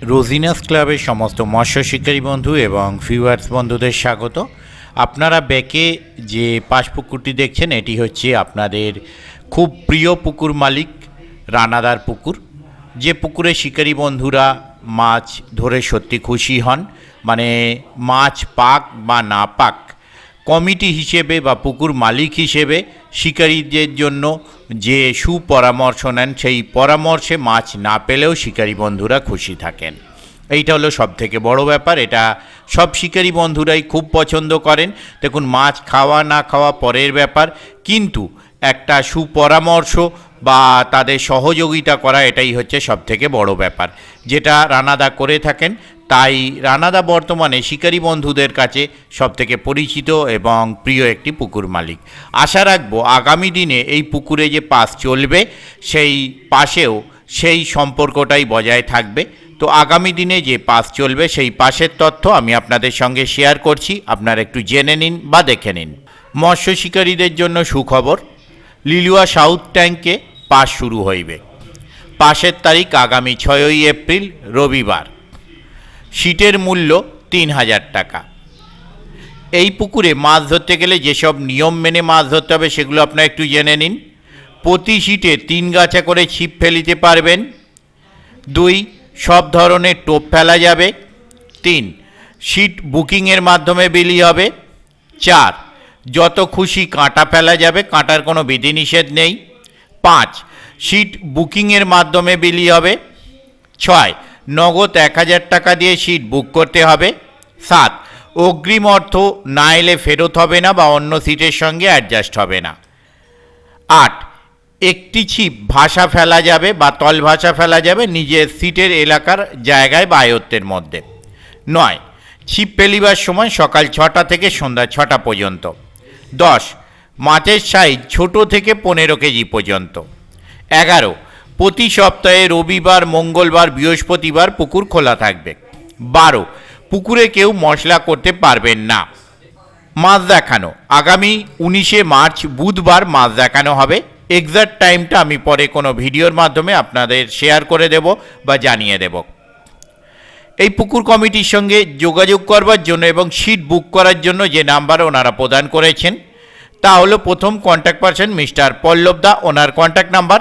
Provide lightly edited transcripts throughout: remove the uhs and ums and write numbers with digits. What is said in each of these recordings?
রোজিনাস ক্লাবের সমস্ত মৎস্য শিকারী বন্ধু এবং ভিউয়ার্স বন্ধুদের স্বাগত। আপনারা ব্যাকে যে পাশ পুকুরটি দেখছেন এটি হচ্ছে আপনাদের খুব প্রিয় পুকুর মালিক রানাদার পুকুর, যে পুকুরে শিকারী বন্ধুরা মাছ ধরে সত্যি খুশি হন। মানে মাছ পাক বা না পাক, কমিটি হিসেবে বা পুকুর মালিক হিসেবে শিকারীদের জন্য যে সুপরামর্শ নেন, সেই পরামর্শে মাছ না পেলেও শিকারী বন্ধুরা খুশি থাকেন। এইটা হলো সবথেকে বড় ব্যাপার। এটা সব শিকারী বন্ধুরাই খুব পছন্দ করেন। দেখুন, মাছ খাওয়া না খাওয়া পরের ব্যাপার, কিন্তু একটা সুপরামর্শ বা তাদের সহযোগিতা করা এটাই হচ্ছে সবথেকে বড় ব্যাপার, যেটা রানাদা করে থাকেন। তাই রানাদা বর্তমানে শিকারী বন্ধুদের কাছে সবথেকে পরিচিত এবং প্রিয় একটি পুকুর মালিক। আশা রাখবো আগামী দিনে এই পুকুরে যে পাস চলবে সেই পাশেও সেই সম্পর্কটাই বজায় থাকবে। তো আগামী দিনে যে পাস চলবে সেই পাসের তথ্য আমি আপনাদের সঙ্গে শেয়ার করছি, আপনারা একটু জেনে নিন বা দেখে নিন। মৎস্য শিকারীদের জন্য সুখবর, লিলুয়া সাউথ ট্যাঙ্কে পাস শুরু হইবে। পাসের তারিখ আগামী 6ই এপ্রিল রবিবার। সিটের মূল্য 3000 টাকা। এই পুকুরে মাছ ধরতে গেলে যেসব নিয়ম মেনে মাছ ধরতে হবে সেগুলো আপনারা একটু জেনে নিন। প্রতি সিটে 3 গাছা করে ছিপ ফেলিতে পারবেন। 2, সব ধরনের টোপ ফেলা যাবে। 3, সিট বুকিংয়ের মাধ্যমে বিলি হবে। 4, যত খুশি কাঁটা ফেলা যাবে, কাঁটার কোনো বিধিনিষেধ নেই। 5, সিট বুকিংয়ের মাধ্যমে বিলি হবে। 6, নগদ 1000 টাকা দিয়ে সিট বুক করতে হবে। 7, অগ্রিম অর্থ না এলে ফেরত হবে না বা অন্য সিটের সঙ্গে অ্যাডজাস্ট হবে না। 8, একটি ছিপ ভাসা ফেলা যাবে বা তল ভাসা ফেলা যাবে নিজের সিটের এলাকার জায়গায় বা আয়ত্তের মধ্যে। 9, ছিপ ফেলিবার সময় সকাল 6টা থেকে সন্ধ্যা 6টা পর্যন্ত। 10, মাছের সাইজ ছোট থেকে 15 কেজি পর্যন্ত। 11, প্রতি সপ্তাহে রবিবার, মঙ্গলবার, বৃহস্পতিবার পুকুর খোলা থাকবে। 12, পুকুরে কেউ মশলা করতে পারবেন না। মাছ দেখানো আগামী 19শে মার্চ বুধবার মাছ দেখানো হবে। এক্সাক্ট টাইমটা আমি পরে কোনো ভিডিওর মাধ্যমে আপনাদের শেয়ার করে দেব বা জানিয়ে দেব। এই পুকুর কমিটির সঙ্গে যোগাযোগ করবার জন্য এবং সিট বুক করার জন্য যে নাম্বার ওনারা প্রদান করেছেন তা হলো, প্রথম কন্ট্যাক্ট পারসন মিস্টার পল্লব দা, ওনার কন্ট্যাক্ট নাম্বার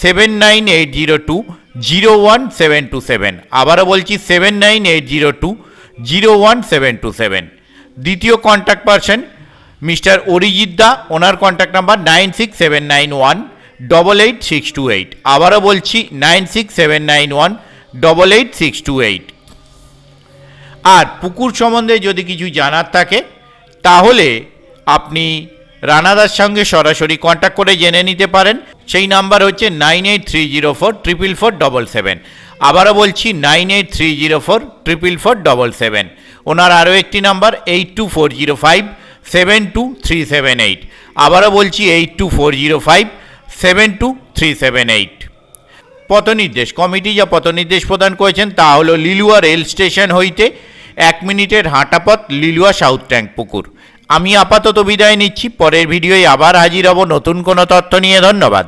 7980201727। আবারও বলছি 7980201727। দ্বিতীয় কন্ট্যাক্ট পারসন মিস্টার অরিজিৎ দা, ওনার কন্ট্যাক্ট নাম্বার 9679188628। আবারও বলছি 9679188628। আর পুকুর সম্বন্ধে যদি কিছু জানার থাকে তাহলে আপনি রানাদার সঙ্গে সরাসরি কন্ট্যাক্ট করে জেনে নিতে পারেন। সেই নাম্বার হচ্ছে 9830444477। আবারও বলছি 9830444477। ওনার আরও একটি নাম্বার 8240572378। আবারও বলছি 8240572378। পথনির্দেশ কমিটি যা পথনির্দেশ প্রদান করেছেন তা হলো লিলুয়া রেল স্টেশন হইতে 1 মিনিটের হাঁটা পথ লিলুয়া সাউথ ট্যাঙ্ক পুকুর। আমি আপাতত বিদায় নিচ্ছি, পরের ভিডিওয় আবার হাজির হব নতুন কোনো তথ্য নিয়ে। ধন্যবাদ।